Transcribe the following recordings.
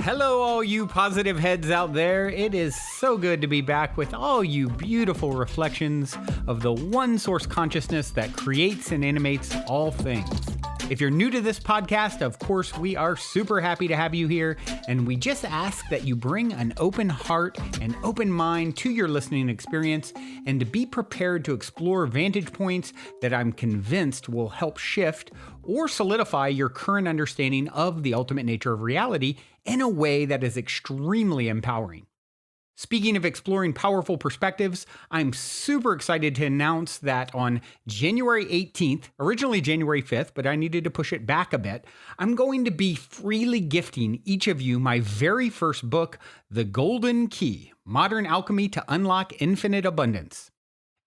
Hello, all you positive heads out there. It is so good to be back with all you beautiful reflections of the one source consciousness that creates and animates all things. If you're new to this podcast, of course, we are super happy to have you here, and we just ask that you bring an open heart and open mind to your listening experience and to be prepared to explore vantage points that I'm convinced will help shift or solidify your current understanding of the ultimate nature of reality in a way that is extremely empowering. Speaking of exploring powerful perspectives, I'm super excited to announce that on January 18th, originally January 5th, but I needed to push it back a bit, I'm going to be freely gifting each of you my very first book, The Golden Key: Modern Alchemy to Unlock Infinite Abundance.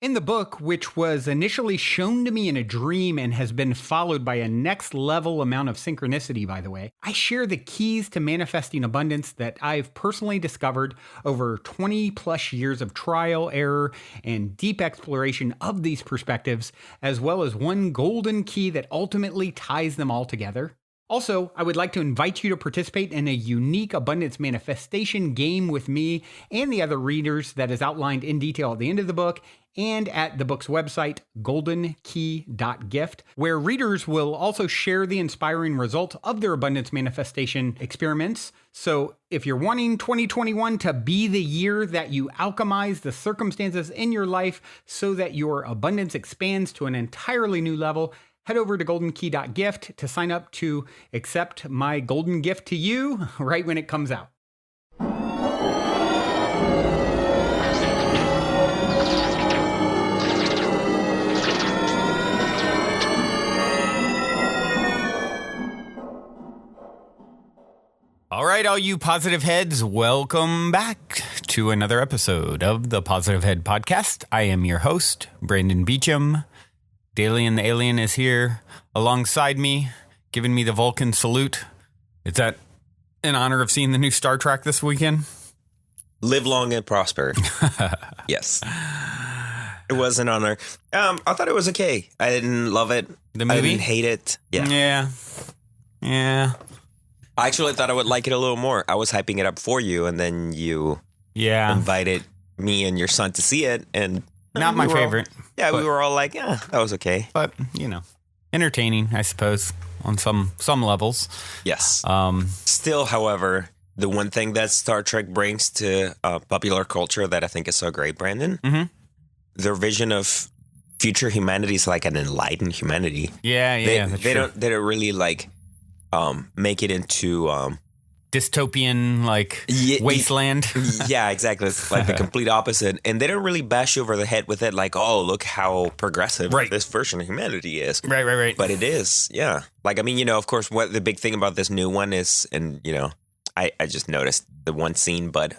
In the book, which was initially shown to me in a dream and has been followed by a next level amount of synchronicity, by the way, I share the keys to manifesting abundance that I've personally discovered over 20 plus years of trial, error, and deep exploration of these perspectives, as well as one golden key that ultimately ties them all together. Also, I would like to invite you to participate in a unique abundance manifestation game with me and the other readers that is outlined in detail at the end of the book and at the book's website, goldenkey.gift, where readers will also share the inspiring results of their abundance manifestation experiments. So if you're wanting 2021 to be the year that you alchemize the circumstances in your life so that your abundance expands to an entirely new level, head over to goldenkey.gift to sign up to accept my golden gift to you right when it comes out. All right, all you positive heads, welcome back to another episode of the Positive Head Podcast. I am your host, Brandon Beecham. Dalien the alien is here alongside me, giving me the Vulcan salute. Is that in honor of seeing the new Star Trek this weekend? Live long and prosper. Yes. It was an honor. I thought it was okay. I didn't love it. The movie? I didn't hate it. Yeah. I actually thought I would like it a little more. I was hyping it up for you, and then you invited me and your son to see it, and not my favorite. We were all like, yeah, that was okay. But, entertaining, I suppose, on some levels. Yes. Still, however, the one thing that Star Trek brings to popular culture that I think is so great, Brandon, their vision of future humanity is like an enlightened humanity. Yeah, they don't really like make it into dystopian, wasteland. Yeah, exactly. It's like the complete opposite. And they don't really bash you over the head with it like, oh, look how progressive this version of humanity is. Right. But it is, yeah. Of course, what the big thing about this new one is, and, I just noticed the one scene, but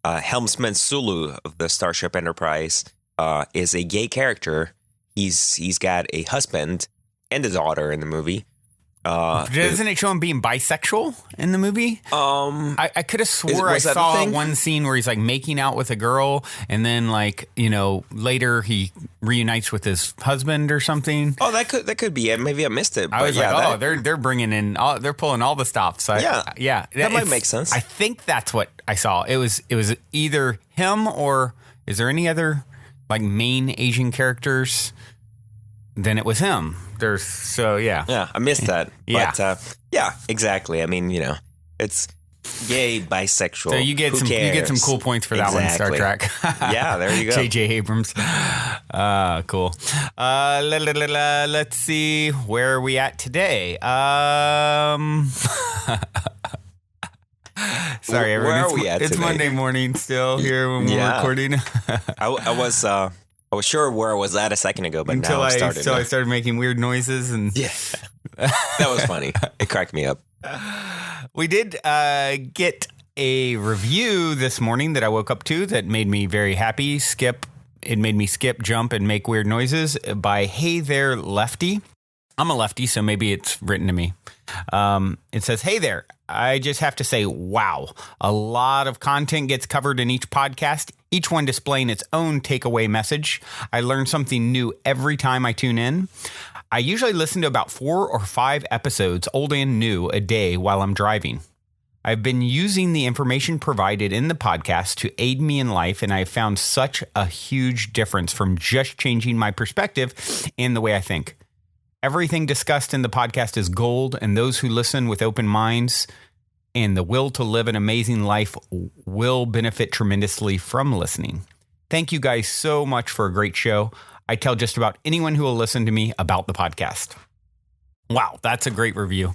Helmsman Sulu of the Starship Enterprise is a gay character. He's got a husband and a daughter in the movie. Doesn't it show him being bisexual in the movie? I could have swore I saw one scene where he's making out with a girl, and then later he reunites with his husband or something. Oh, that could be it. Maybe I missed it. I was they're bringing in, they're pulling all the stops. That might make sense. I think that's what I saw. It was either him or is there any other main Asian characters? Then it was him. Yeah, I missed that. Yeah. But, exactly. I mean, it's gay, bisexual. So you get some cool points for that one, Star Trek. Yeah, there you go. J.J. Abrams. Cool. Let's see. Where are we at today? Sorry, everyone. Where are we at It's today? Monday morning still here when we're recording. I was sure where I was at a second ago, but until now I started making weird noises and that was funny. It cracked me up. We did get a review this morning that I woke up to that made me very happy. It made me skip, jump, and make weird noises by Hey There Lefty. I'm a lefty, so maybe it's written to me. It says, hey there, I just have to say, wow, a lot of content gets covered in each podcast, each one displaying its own takeaway message. I learn something new every time I tune in. I usually listen to about 4 or 5 episodes, old and new, a day while I'm driving. I've been using the information provided in the podcast to aid me in life, and I've found such a huge difference from just changing my perspective and the way I think. Everything discussed in the podcast is gold, and those who listen with open minds and the will to live an amazing life will benefit tremendously from listening. Thank you guys so much for a great show. I tell just about anyone who will listen to me about the podcast. Wow, that's a great review.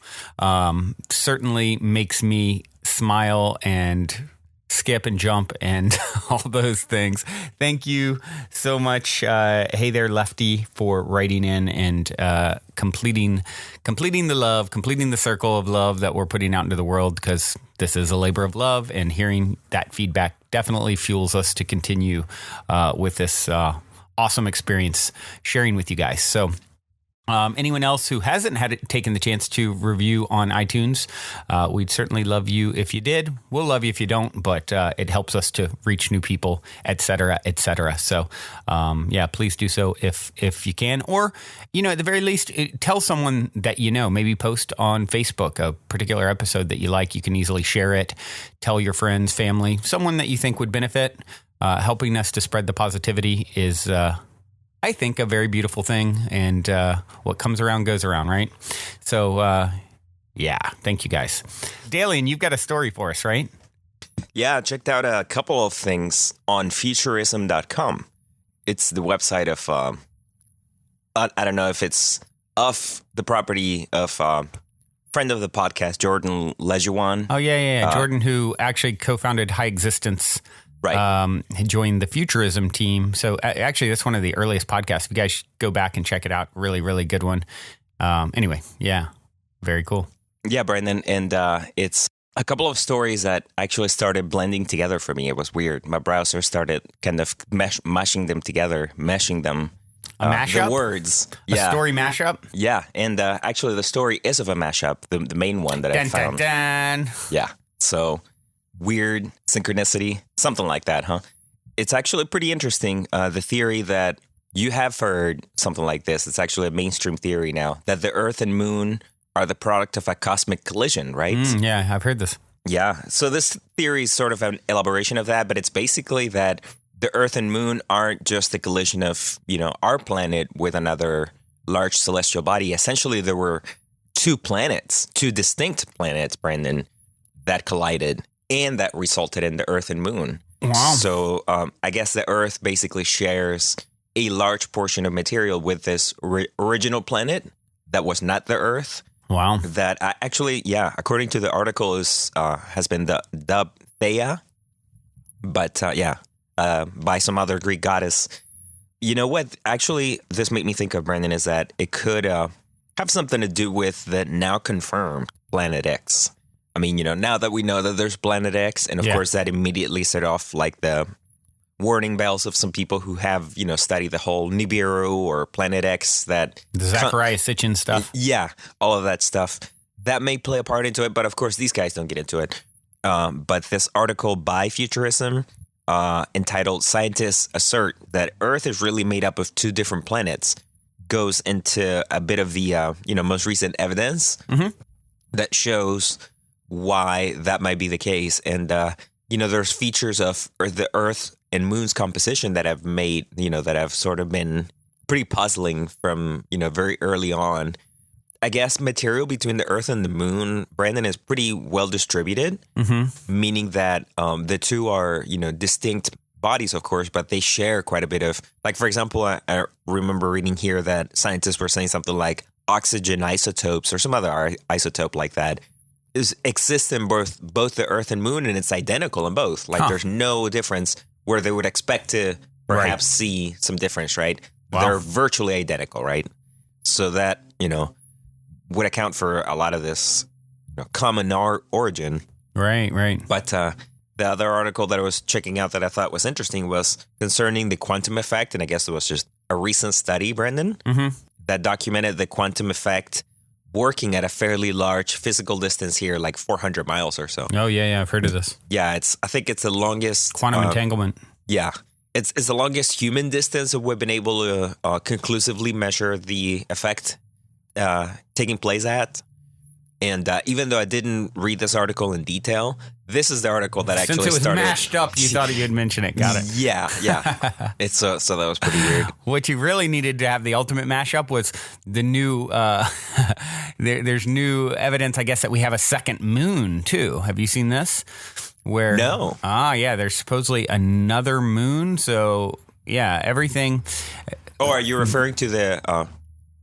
Certainly makes me smile and skip and jump and all those things. Thank you so much. Hey there, Lefty, for writing in and completing the love, completing the circle of love that we're putting out into the world, because this is a labor of love, and hearing that feedback definitely fuels us to continue with this awesome experience sharing with you guys. So anyone else who hasn't taken the chance to review on iTunes, we'd certainly love you if you did. We'll love you if you don't, but it helps us to reach new people, et cetera, et cetera. So, please do so if you can. Or, at the very least, tell someone that you know. Maybe post on Facebook a particular episode that you like. You can easily share it. Tell your friends, family, someone that you think would benefit. Helping us to spread the positivity is I think a very beautiful thing, and what comes around goes around, right? So, thank you guys. Dalien, you've got a story for us, right? Yeah, I checked out a couple of things on futurism.com. It's the website of, I don't know if it's of the property of friend of the podcast, Jordan Lejeune. Oh, yeah. Jordan, who actually co-founded High Existence. Right. Joined the Futurism team. So actually, that's one of the earliest podcasts. If you guys should go back and check it out. Really, really good one. Anyway, yeah, very cool. Yeah, Brandon. And it's a couple of stories that actually started blending together for me. It was weird. My browser started kind of meshing them together, meshing them. A mashup? The words. A story mashup? Yeah. And actually, the story is of a mashup, the main one that I found. Dun, dun. Yeah. So weird synchronicity, something like that, huh? It's actually pretty interesting. The theory that you have heard something like this, it's actually a mainstream theory now, that the Earth and Moon are the product of a cosmic collision, right? Yeah, I've heard this. Yeah. So this theory is sort of an elaboration of that, but it's basically that the Earth and Moon aren't just the collision of, our planet with another large celestial body. Essentially, there were two distinct planets, Brandon, that collided, and that resulted in the Earth and Moon. Wow. So I guess the Earth basically shares a large portion of material with this original planet that was not the Earth. Wow. That actually, according to the article, has been dubbed Theia. But by some other Greek goddess. You know what? Actually, this made me think of, Brandon, is that it could have something to do with the now confirmed Planet X. I mean, now that we know that there's Planet X, and of course that immediately set off like the warning bells of some people who have, studied the whole Nibiru or Planet X, that the Zachariah Sitchin stuff. Yeah, all of that stuff. That may play a part into it, but of course these guys don't get into it. But this article by Futurism, entitled "Scientists Assert That Earth is Really Made Up of Two Different Planets," goes into a bit of the most recent evidence that shows why that might be the case. And there's features of the Earth and Moon's composition that have made that have sort of been pretty puzzling from very early on. I guess material between the Earth and the Moon, Brandon, is pretty well distributed, meaning that the two are distinct bodies, of course, but they share quite a bit of, like, for example, I remember reading here that scientists were saying something like oxygen isotopes or some other isotope like that exists in both the Earth and Moon, and it's identical in both. Like there's no difference where they would expect to perhaps see some difference, right? Wow. They're virtually identical, right? So that, would account for a lot of this common origin. Right. But the other article that I was checking out that I thought was interesting was concerning the quantum effect. And I guess it was just a recent study, Brendan, that documented the quantum effect working at a fairly large physical distance here, like 400 miles or so. Oh, yeah, I've heard of this. Yeah, I think it's the longest... Quantum entanglement. Yeah. It's the longest human distance that we've been able to conclusively measure the effect taking place at. And even though I didn't read this article in detail, this is the article that Since actually it was started. mashed up, you thought you'd mention it. Got it. Yeah. It's so that was pretty weird. What you really needed to have the ultimate mashup was the new. There's new evidence, I guess, that we have a second moon too. Have you seen this? Where No. Yeah, there's supposedly another moon. So yeah, everything. Oh, are you referring to the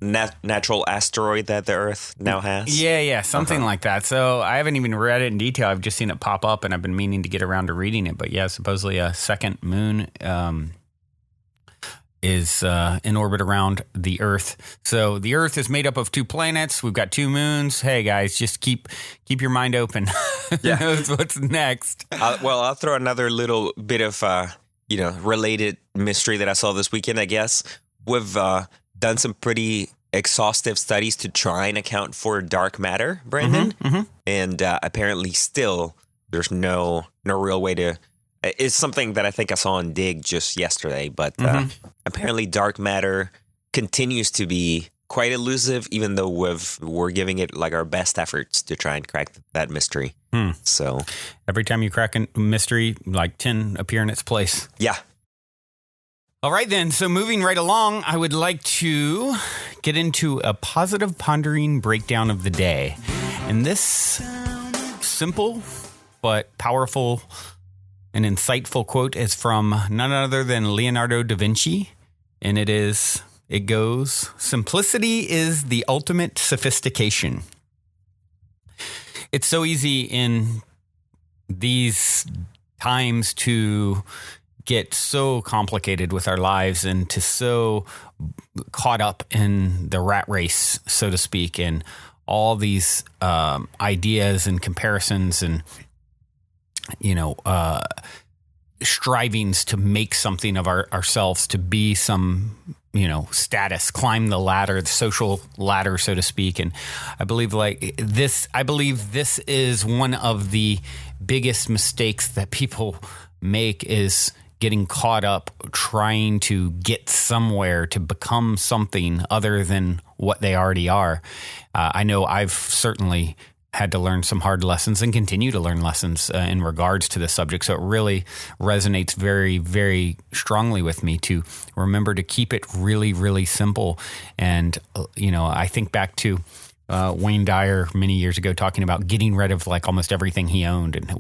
natural asteroid that the Earth now has? Yeah, something like that. So I haven't even read it in detail. I've just seen it pop up, and I've been meaning to get around to reading it. But yeah, supposedly a second moon is in orbit around the Earth. So the Earth is made up of 2 planets. We've got 2 moons. Hey guys, just keep your mind open. Who knows what's next? I'll throw another little bit of related mystery that I saw this weekend. I guess we've done some pretty exhaustive studies to try and account for dark matter, Brandon. And apparently still there's no real way to. It's something that I think I saw on Dig just yesterday, but apparently dark matter continues to be quite elusive, even though we're giving it like our best efforts to try and crack that mystery. So every time you crack a mystery, like 10 appear in its place. Yeah. All right, then. So moving right along, I would like to get into a positive pondering breakdown of the day. And this simple but powerful and insightful quote is from none other than Leonardo da Vinci. And it goes, "Simplicity is the ultimate sophistication." It's so easy in these times to get so complicated with our lives and to so caught up in the rat race, so to speak, and all these ideas and comparisons and, strivings to make something of ourselves, to be some, status, climb the ladder, the social ladder, so to speak. And I believe this is one of the biggest mistakes that people make, is getting caught up trying to get somewhere, to become something other than what they already are. I know I've certainly had to learn some hard lessons and continue to learn lessons in regards to this subject. So it really resonates very, very strongly with me to remember to keep it really, really simple. And, I think back to Wayne Dyer many years ago talking about getting rid of like almost everything he owned, and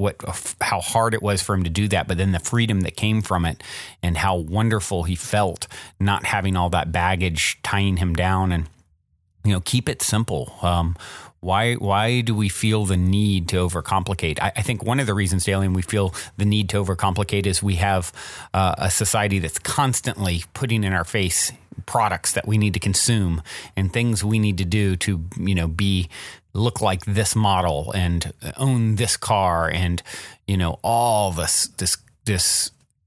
how hard it was for him to do that, but then the freedom that came from it and how wonderful he felt not having all that baggage tying him down. And keep it simple. Why do we feel the need to overcomplicate? I think one of the reasons, Dalien, we feel the need to overcomplicate is we have a society that's constantly putting in our face products that we need to consume and things we need to do to, look like this model and own this car and, all this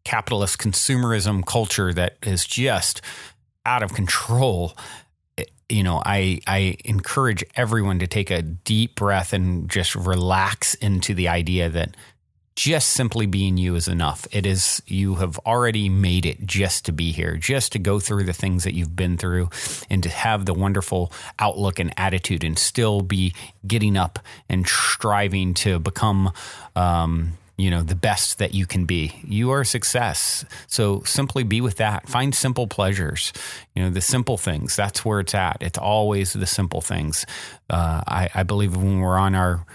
capitalist consumerism culture that is just out of control. I encourage everyone to take a deep breath and just relax into the idea that just simply being you is enough. You have already made it just to be here, just to go through the things that you've been through and to have the wonderful outlook and attitude and still be getting up and striving to become, the best that you can be. You are a success. So simply be with that. Find simple pleasures, the simple things. That's where it's at. It's always the simple things. I believe when we're on our,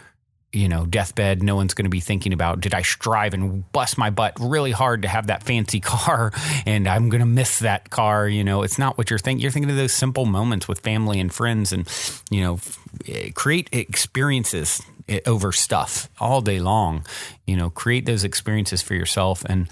deathbed, no one's going to be thinking about, did I strive and bust my butt really hard to have that fancy car and I'm going to miss that car? It's not what you're thinking. You're thinking of those simple moments with family and friends and, create experiences over stuff all day long. Create those experiences for yourself and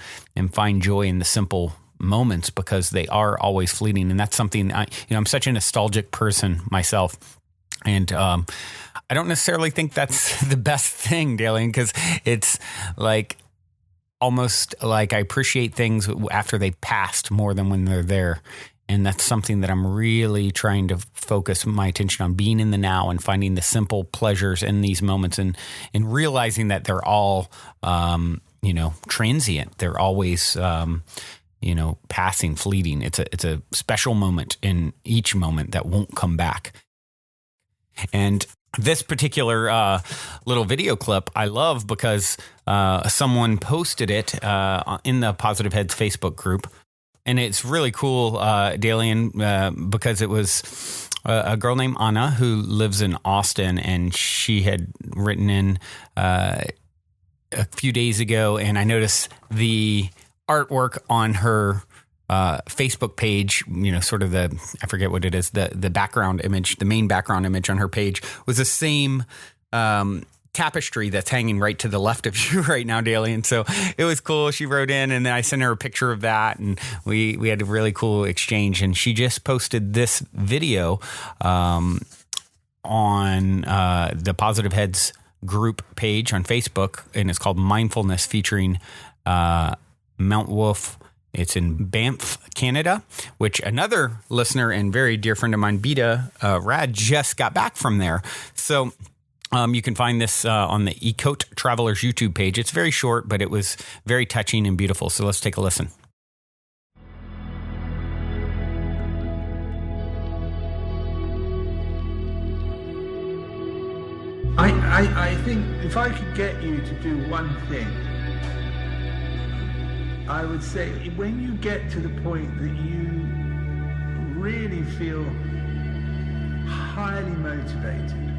find joy in the simple moments, because they are always fleeting. And that's something I'm such a nostalgic person myself. And I don't necessarily think that's the best thing, Dalien, because it's like almost like I appreciate things after they passed more than when they're there. And that's something that I'm really trying to focus my attention on, being in the now and finding the simple pleasures in these moments and realizing that they're all, transient. They're always, passing, fleeting. It's a special moment in each moment that won't come back. And This particular little video clip I love because someone posted it in the Positive Heads Facebook group. And it's really cool, Dalien, because it was a girl named Anna who lives in Austin, and she had written in a few days ago, and I noticed the artwork on her Facebook page, sort of I forget what it is, the background image, the main background image on her page was the same tapestry that's hanging right to the left of you right now, Dalien. So it was cool. She wrote in, and then I sent her a picture of that, and we had a really cool exchange. And she just posted this video on the Positive Heads group page on Facebook, and it's called Mindfulness, featuring Mount Wolf. It's in Banff, Canada, which another listener and very dear friend of mine, Beta Rad, just got back from there. So you can find this on the Ecote Travelers YouTube page. It's very short, but it was very touching and beautiful. So let's take a listen. I think if I could get you to do one thing, I would say when you get to the point that you really feel highly motivated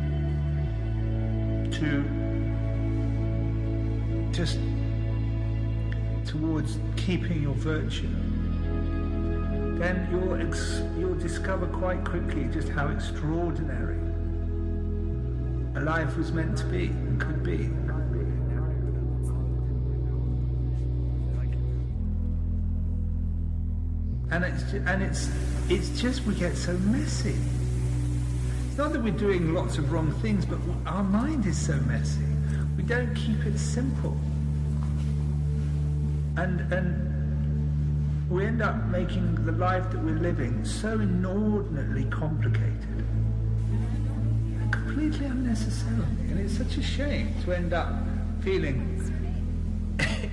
to just towards keeping your virtue, then you'll discover quite quickly just how extraordinary a life was meant to be and could be. And it's just we get so messy. It's not that we're doing lots of wrong things, but our mind is so messy. We don't keep it simple. And we end up making the life that we're living so inordinately complicated. Completely unnecessarily. And it's such a shame to end up feeling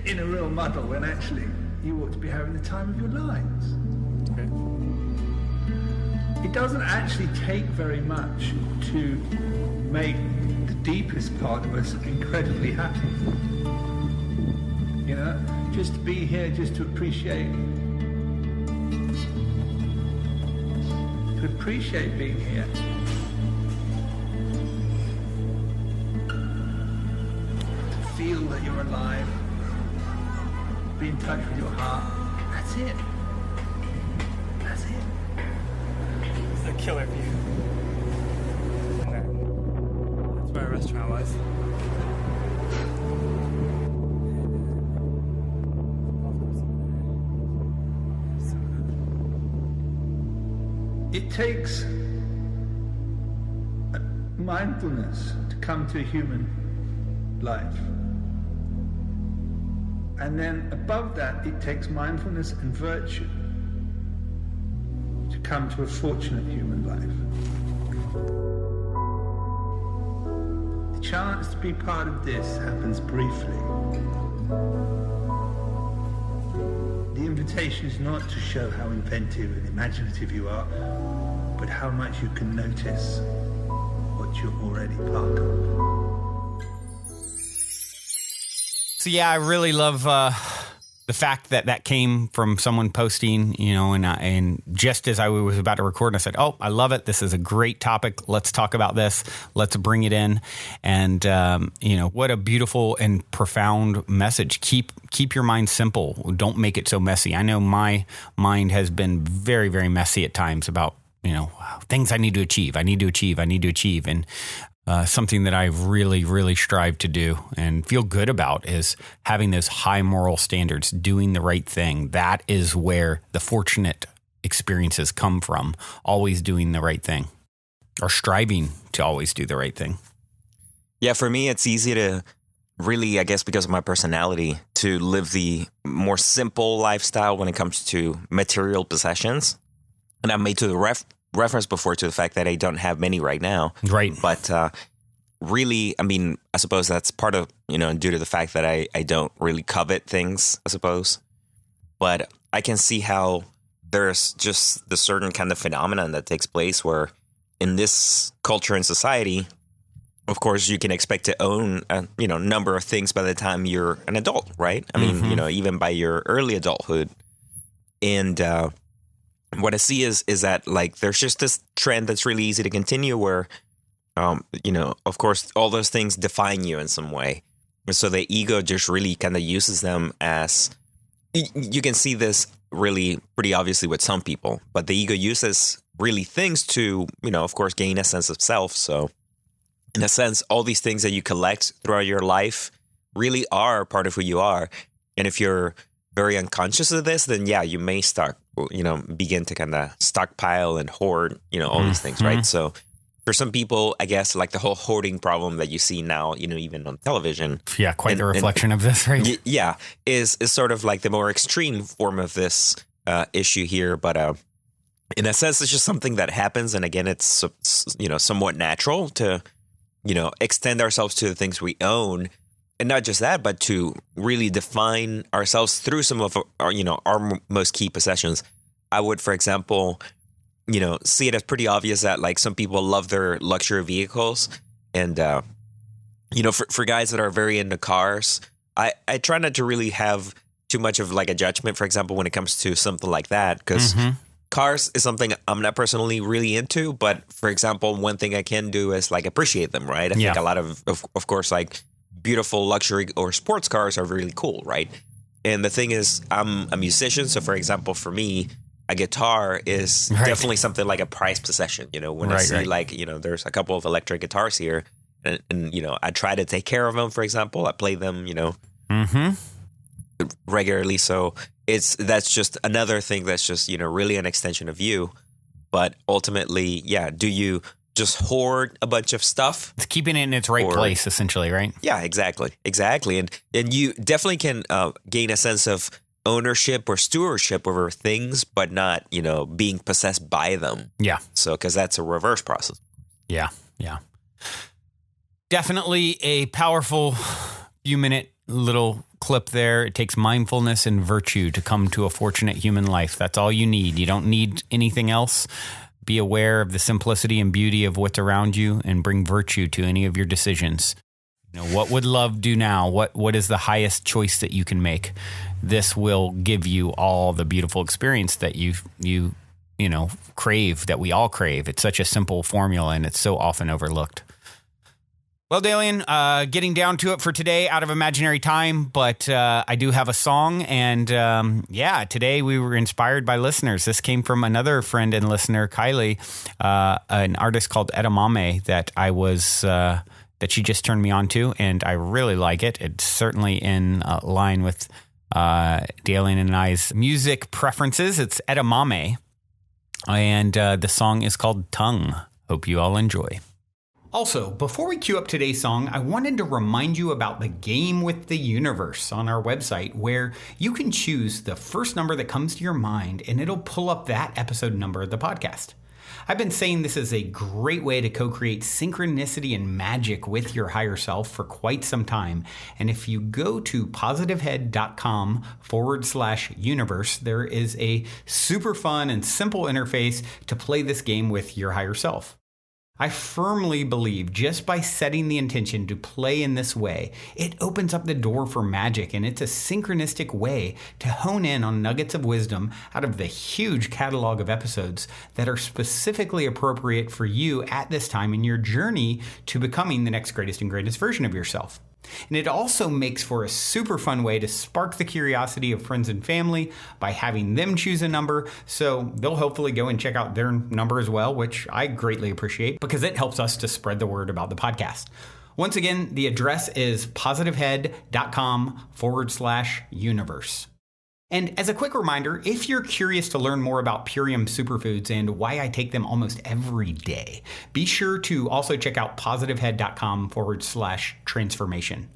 in a real muddle when actually you ought to be having the time of your lives. Okay. It doesn't actually take very much to make the deepest part of us incredibly happy. Just to be here, just to appreciate being here. To feel that you're alive, be in touch with your heart. That's it. That's it. It's a killer view. That's where our restaurant was. It takes mindfulness to come to a human life. And then above that, it takes mindfulness and virtue to come to a fortunate human life. The chance to be part of this happens briefly. The invitation is not to show how inventive and imaginative you are, but how much you can notice what you're already part of. So yeah, I really love the fact that came from someone posting, and just as I was about to record, I said, "Oh, I love it. This is a great topic. Let's talk about this. Let's bring it in." And what a beautiful and profound message. Keep your mind simple. Don't make it so messy. I know my mind has been very, very messy at times about things I need to achieve. And something that I really, really strive to do and feel good about is having those high moral standards, doing the right thing. That is where the fortunate experiences come from, always doing the right thing or striving to always do the right thing. Yeah, for me, it's easy to really, I guess because of my personality, to live the more simple lifestyle when it comes to material possessions. And I've made to the reference before to the fact that I don't have many right now. Right. But really, I mean, I suppose that's part of, due to the fact that I don't really covet things, I suppose. But I can see how there's just the certain kind of phenomenon that takes place where in this culture and society, of course, you can expect to own a number of things by the time you're an adult, right? I mean, even by your early adulthood. And what I see is that like there's just this trend that's really easy to continue where, of course, all those things define you in some way. And so the ego just really kind of uses them as, you can see this really pretty obviously with some people, but the ego uses really things to, of course, gain a sense of self. So in a sense, all these things that you collect throughout your life really are part of who you are. And if you're very unconscious of this, then yeah, you may begin to kind of stockpile and hoard, all these things, right? So for some people, I guess like the whole hoarding problem that you see now, even on television. Yeah, quite the reflection of this, right? Yeah, is sort of like the more extreme form of this issue here. But in a sense, it's just something that happens. And again, it's, somewhat natural to, extend ourselves to the things we own. And not just that, but to really define ourselves through some of our, our most key possessions. I would, for example, see it as pretty obvious that like some people love their luxury vehicles. And, for guys that are very into cars, I try not to really have too much of like a judgment, for example, when it comes to something like that, because cars is something I'm not personally really into. But for example, one thing I can do is like appreciate them, right? I think a lot of course, like beautiful luxury or sports cars are really cool, right? And the thing is, I'm a musician. So for example, for me, a guitar is definitely something like a prized possession. When I see like, there's a couple of electric guitars here and I try to take care of them, for example. I play them, regularly. So that's just another thing that's just, really an extension of you. But ultimately, do you just hoard a bunch of stuff? It's keeping it in its right place, essentially, right? Yeah, exactly. And you definitely can gain a sense of ownership or stewardship over things, but not, being possessed by them. Yeah. So, because that's a reverse process. Yeah. Definitely a powerful few-minute little clip there. It takes mindfulness and virtue to come to a fortunate human life. That's all you need. You don't need anything else. Be aware of the simplicity and beauty of what's around you and bring virtue to any of your decisions. What would love do now? What is the highest choice that you can make? This will give you all the beautiful experience that you crave, that we all crave. It's such a simple formula and it's so often overlooked. Well, Dalien, getting down to it for today, out of imaginary time, but I do have a song, and today we were inspired by listeners. This came from another friend and listener, Kylie, an artist called Edamame that that she just turned me on to, and I really like it. It's certainly in line with Dalien and I's music preferences. It's Edamame, and the song is called Tongue. Hope you all enjoy. Also, before we cue up today's song, I wanted to remind you about the game with the universe on our website, where you can choose the first number that comes to your mind and it'll pull up that episode number of the podcast. I've been saying this is a great way to co-create synchronicity and magic with your higher self for quite some time. And if you go to positivehead.com/universe, there is a super fun and simple interface to play this game with your higher self. I firmly believe just by setting the intention to play in this way, it opens up the door for magic, and it's a synchronistic way to hone in on nuggets of wisdom out of the huge catalog of episodes that are specifically appropriate for you at this time in your journey to becoming the next greatest and greatest version of yourself. And it also makes for a super fun way to spark the curiosity of friends and family by having them choose a number, so they'll hopefully go and check out their number as well, which I greatly appreciate because it helps us to spread the word about the podcast. Once again, the address is positivehead.com/universe. And as a quick reminder, if you're curious to learn more about Purium superfoods and why I take them almost every day, be sure to also check out positivehead.com/transformation.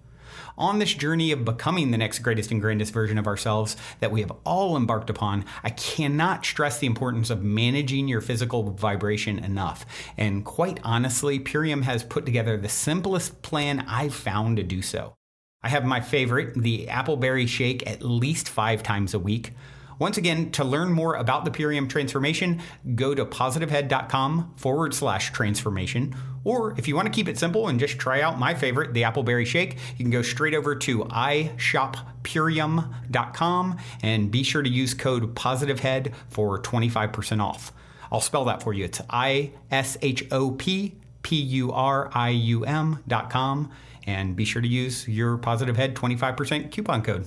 On this journey of becoming the next greatest and grandest version of ourselves that we have all embarked upon, I cannot stress the importance of managing your physical vibration enough. And quite honestly, Purium has put together the simplest plan I've found to do so. I have my favorite, the appleberry shake, at least 5 times a week. Once again, to learn more about the Purium transformation, go to positivehead.com/transformation. Or if you want to keep it simple and just try out my favorite, the Appleberry Shake, you can go straight over to ishoppurium.com and be sure to use code positivehead for 25% off. I'll spell that for you. It's ishoppurium.com, and be sure to use your Positive Head 25% coupon code.